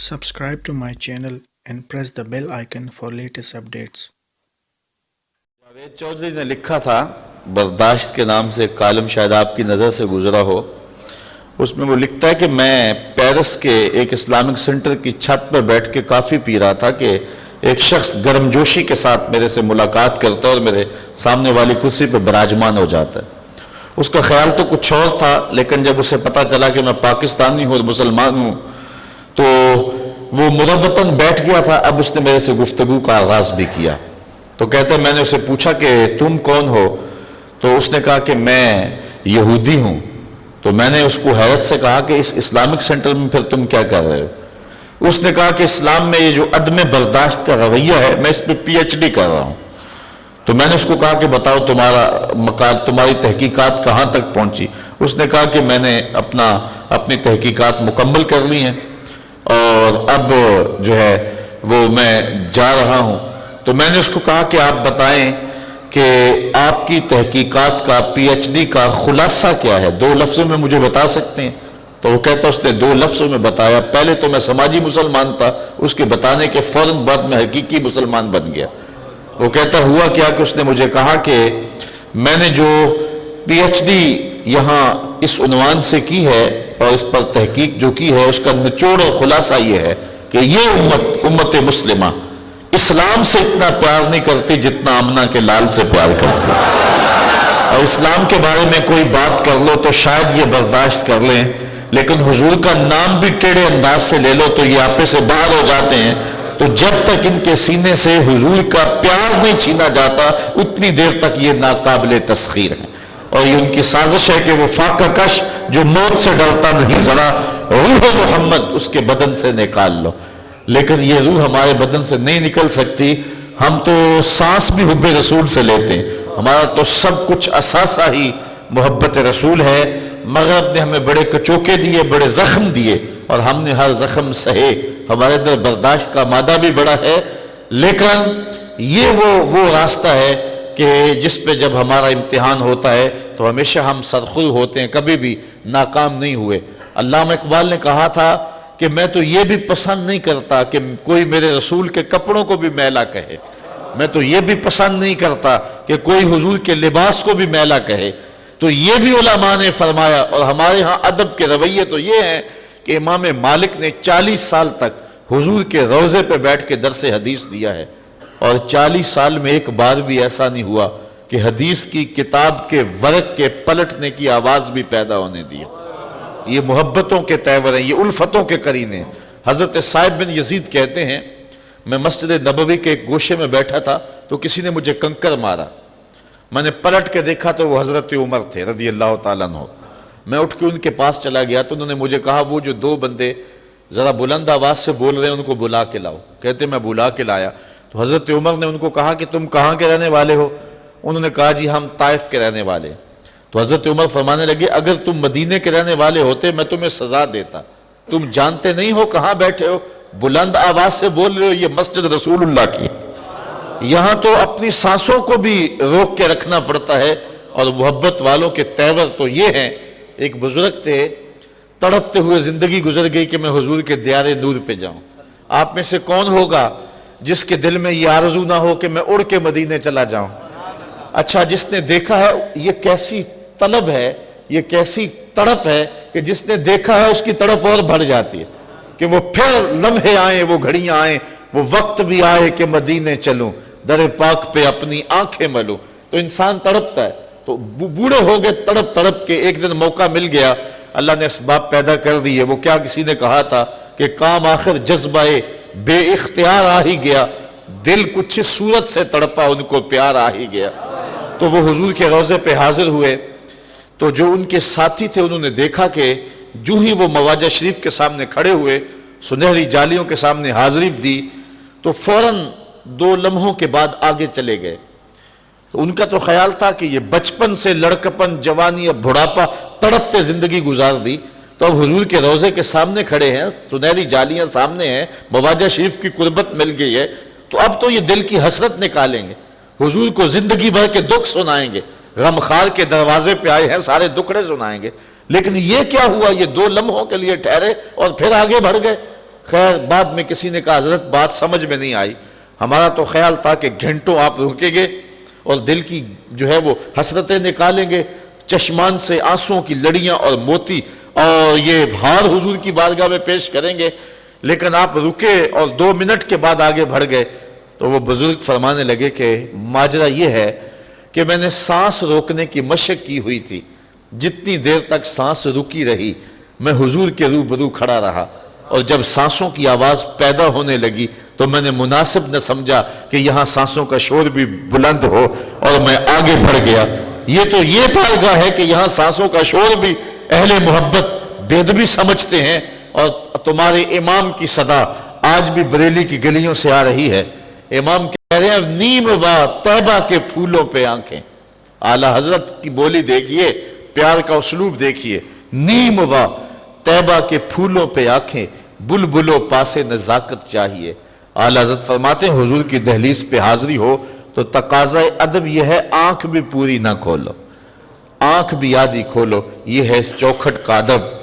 Subscribe to my channel and press the bell icon for latest updates. Javed Chaudhary ने लिखा था बर्दाश्त के नाम से, कालम शायद आपकी नज़र से गुजरा हो। उसमें वो लिखता है कि मैं पेरिस के एक इस्लामिक सेंटर की छत पर बैठ के काफ़ी पी रहा था कि एक शख्स गर्मजोशी के साथ मेरे से मुलाकात करता है और मेरे सामने वाली कुर्सी पर विराजमान हो जाता है। उसका ख्याल तो कुछ और था, लेकिन जब उसे पता चला कि मैं पाकिस्तानी हूँ और मुसलमान हूँ तो वो मुरव्वतन बैठ गया था। अब उसने मेरे से गुफ्तगू का आगाज़ भी किया। तो कहते हैं मैंने उसे पूछा कि तुम कौन हो, तो उसने कहा कि मैं यहूदी हूँ। तो मैंने उसको हैरत से कहा कि इस इस्लामिक सेंटर में फिर तुम क्या कर रहे हो। उसने कहा कि इस्लाम में ये जो अदम बर्दाश्त का रवैया है, मैं इस पर PhD कर रहा हूँ। तो मैंने उसको कहा कि बताओ तुम्हारी तहकीकात कहाँ तक पहुँची। उसने कहा कि मैंने अपनी तहकीकात मुकम्मल कर ली हैं और अब जो है वो मैं जा रहा हूँ। तो मैंने उसको कहा कि आप बताएं कि आपकी तहकीकात का PhD का खुलासा क्या है, 2 लफ्ज़ों में मुझे बता सकते हैं। तो वो कहता उसने 2 लफ्ज़ों में बताया। पहले तो मैं समाजी मुसलमान था, उसके बताने के फौरन बाद में हकीकी मुसलमान बन गया। वो कहता हुआ क्या कि उसने मुझे कहा कि मैंने जो PhD यहाँ इस उन्वान से की है और इस पर तहकीक जो की है, उसका निचोड़ और खुलासा ये है कि ये उम्मत मुस्लिमा इस्लाम से इतना प्यार नहीं करती जितना आमना के लाल से प्यार करती। और इस्लाम के बारे में कोई बात कर लो तो शायद ये बर्दाश्त कर लें, लेकिन हुजूर का नाम भी टेढ़े अंदाज से ले लो तो ये आपे से बाहर हो जाते हैं। तो जब तक इनके सीने से हुजूर का प्यार नहीं छीना जाता उतनी देर तक ये नाकाबिले तस्खीर है। और ये उनकी साजिश है कि वो फाका कश जो मौत से डरता नहीं, जरा रूह मोहम्मद उसके बदन से निकाल लो। लेकिन ये रूह हमारे बदन से नहीं निकल सकती। हम तो सांस भी हुब्बे रसूल से लेते हैं। हमारा तो सब कुछ असासा ही मोहब्बत रसूल है। मगरब ने हमें बड़े कचोके दिए, बड़े जख्म दिए और हमने हर जख्म सहे। हमारे अंदर बर्दाश्त का मादा भी बड़ा है, लेकिन ये वो रास्ता है कि जिस पे जब हमारा इम्तिहान होता है तो हमेशा हम सरखुर होते हैं, कभी भी नाकाम नहीं हुए। अल्लामा इकबाल ने कहा था कि मैं तो ये भी पसंद नहीं करता कि कोई मेरे रसूल के कपड़ों को भी मैला कहे। मैं तो ये भी पसंद नहीं करता कि कोई हुजूर के लिबास को भी मैला कहे। तो ये भी उलमा ने फरमाया। और हमारे यहाँ अदब के रवैये तो ये हैं कि इमाम मालिक ने 40 साल तक हुजूर के रोज़े पे बैठ के दरस हदीस दिया है और 40 साल में एक बार भी ऐसा नहीं हुआ कि हदीस की किताब के वर्क के पलटने की आवाज़ भी पैदा होने दी। ये मोहब्बतों के तेवर हैं, ये उल्फतों के करीने हैं। हज़रत साहिब बिन यजीद कहते हैं, मैं मस्जिद नबवी के एक गोशे में बैठा था तो किसी ने मुझे कंकर मारा। मैंने पलट के देखा तो वो हज़रत उमर थे रज़ी अल्लाह ताला अन्हु। मैं उठ के उनके पास चला गया तो उन्होंने मुझे कहा वो जो 2 बंदे ज़रा बुलंद आवाज़ से बोल रहे हैं उनको बुला के लाओ। कहते मैं बुला के लाया तो हज़रत उमर ने उनको कहा कि तुम कहाँ के रहने वाले हो। उन्होंने कहा जी हम ताइफ के रहने वाले। तो हज़रत उमर फरमाने लगे अगर तुम मदीने के रहने वाले होते मैं तुम्हें सज़ा देता। तुम जानते नहीं हो कहाँ बैठे हो, बुलंद आवाज़ से बोल रहे हो, ये मस्जिद रसूलुल्लाह की। यहाँ तो अपनी सांसों को भी रोक के रखना पड़ता है। और मोहब्बत वालों के तेवर तो ये हैं। एक बुजुर्ग थे, तड़पते हुए ज़िंदगी गुजर गई कि मैं हुजूर के दियारे नूर पे जाऊँ। आप में से कौन होगा जिसके दिल में ये आरज़ू ना हो कि मैं उड़ के मदीने चला जाऊँ। अच्छा, जिसने देखा है ये कैसी तलब है, ये कैसी तड़प है कि जिसने देखा है उसकी तड़प और बढ़ जाती है कि वो फिर लम्हे आए, वो घड़ियां आए, वो वक्त भी आए कि मदीने चलूं, दर पाक पे अपनी आंखें मलूं। तो इंसान तड़पता है। तो बूढ़े हो गए तड़प तड़प के। एक दिन मौका मिल गया, अल्लाह ने असबाब पैदा कर दिए। वो क्या, किसी ने कहा था कि काम आखिर जज्बाए बे इख्तियार आ ही गया। दिल कुछ सूरत से तड़पा, उनको प्यार आ ही गया। तो वो हुजूर के रोज़े पे हाजिर हुए तो जो उनके साथी थे उन्होंने देखा कि जो ही वो मवाजा शरीफ के सामने खड़े हुए, सुनहरी जालियों के सामने हाजिरी दी, तो फौरन 2 लम्हों के बाद आगे चले गए। तो उनका तो ख्याल था कि ये बचपन से लड़कपन, जवानी, अब बुढ़ापा, तड़पते जिंदगी गुजार दी। तो अब हुजूर के रोज़े के सामने खड़े हैं, सुनहरी जालियां सामने हैं, मवाजा शरीफ की कुर्बत मिल गई है, तो अब तो ये दिल की हसरत निकालेंगे, हुजूर को जिंदगी भर के दुख सुनाएंगे। गमखार के दरवाजे पे आए हैं, सारे दुखड़े सुनाएंगे। लेकिन ये क्या हुआ, ये 2 लम्हों के लिए ठहरे और फिर आगे बढ़ गए। خیر بعد میں کسی نے کہا حضرت بات سمجھ میں نہیں آئی، ہمارا تو خیال تھا کہ گھنٹوں آپ رکیں گے اور دل کی جو ہے وہ حسرتیں نکالیں گے، چشمان سے آنسوؤں کی لڑیاں اور موتی اور یہ ہار حضور کی بارگاہ میں پیش کریں گے، لیکن آپ رکے اور 2 منٹ کے بعد آگے بڑھ گئے۔ تو وہ بزرگ فرمانے لگے کہ ماجرا یہ ہے کہ میں نے سانس روکنے کی مشق کی ہوئی تھی، جتنی دیر تک سانس رکی رہی میں حضور کے روبرو کھڑا رہا، اور جب سانسوں کی آواز پیدا ہونے لگی تو میں نے مناسب نہ سمجھا کہ یہاں سانسوں کا شور بھی بلند ہو، اور میں آگے بڑھ گیا۔ یہ بارگاہ ہے کہ یہاں سانسوں کا شور بھی اہل محبت بے ادبی سمجھتے ہیں، اور تمہارے امام کی صدا آج بھی بریلی کی گلیوں سے آ رہی ہے۔ امام کہہ رہے ہیں نیم وا طیبہ کے پھولوں پہ آنکھیں، اعلی حضرت کی بولی دیکھیے، پیار کا اسلوب دیکھیے، نیم وا طیبہ کے پھولوں پہ آنکھیں، بلبلو پاسے نزاکت چاہیے۔ اعلی حضرت فرماتے ہیں حضور کی دہلیز پہ حاضری ہو تو تقاضۂ ادب یہ ہے آنکھ بھی پوری نہ کھولو، آنکھ بھی آدھی کھولو، یہ ہے اس چوکھٹ کا ادب۔